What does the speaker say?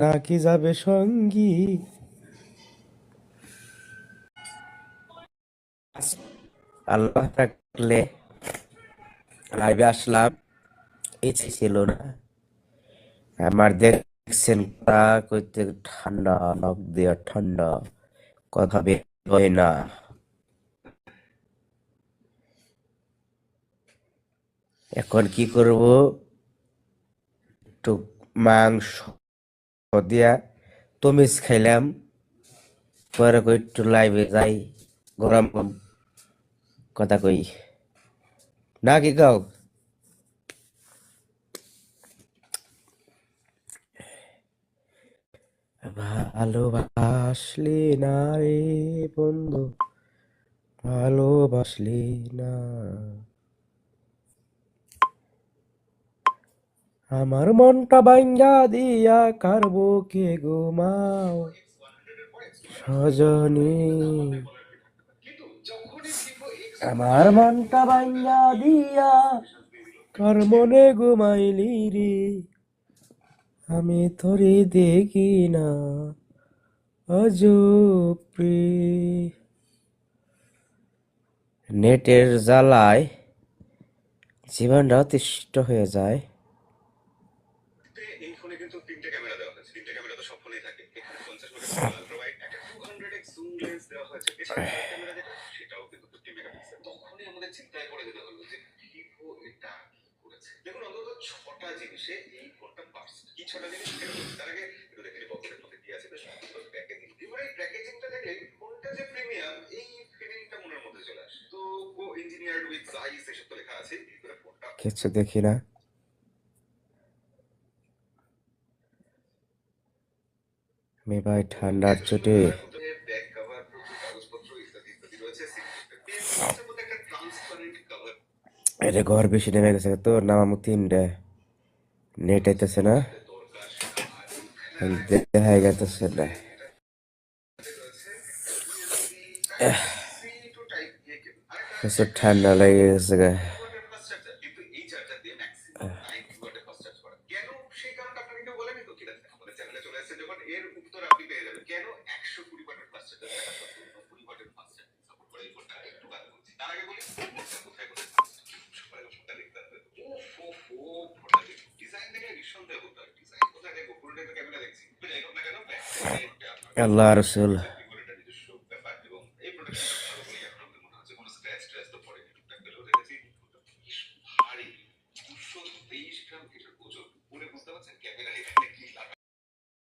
নাকি যাবে সঙ্গী? আল্লাহ থাকলে লাইভে আসলাম, ইচ্ছে ছিল না। আমার দেখছেন তা কইতে ঠান্ডা, নখ দিয়া ঠান্ডা, কথা বের হয় না। এখন কি করব? একটু মাংস দিয়া তমিজ খাইলাম, পরে কই একটু লাইভে যাই, গরম গরম কথা কই না, কি কাও? ভালোবাসলি না রে বন্ধু, ভালোবাসলি না। আমার মনটা ভাঙ্গা দিয়া কার বুকে ঘুমাও সজনী, আমার মনটা ভাঙ্গা দিয়া কার মনে ঘুমাইলি রে, আমি তোরে দেখি না আজও নেটের জ্বালায় জীবনটা অতিষ্ঠ হয়ে যায়। এই ফোনে কিন্তু 3টে ক্যামেরা দেওয়া হয়েছে, 3টে ক্যামেরা তো সব ফোনেই থাকে। এখানে 50 মেগাপিক্সেল আল্ট্রাওয়াইড, একটা 200x জুম লেন্স দেওয়া হয়েছে, পেছনে ক্যামেরা যেটা সেটাও কিন্তু 50 মেগাপিক্সেল। তখনই আমাদের চিন্তায় পড়ে যেতে হলো যে ভিভো এটা কি করেছে। দেখুন, অন্তত 6টা জিনিসে এই ফোনটা পারছে। কি 6টা জিনিস? তার আগে একটু দেখে নিই পকেটের মধ্যে কি আছে। বেশ সুন্দর প্যাকেজিং। ভিভোর এই প্যাকেজিংটা দেখলে ফোনটা যে প্রিমিয়াম এই ফিলিংটা মনের মধ্যে চলে আসে। তো কো ইঞ্জিনিয়ার্ড উইথ সাইজ এসব তো লেখা আছে। ভিতরে ফোনটা কিছু দেখি না। আমি ভাই ঠান্ডার চোটে এটা ঘর বেশি নেমে গেছে, তো নামামু 3টে, নেট আইতেছে না, দেখা গেছে না। প্রচুর ঠান্ডা লেগে গেছে গা। আল্লাহ রসুল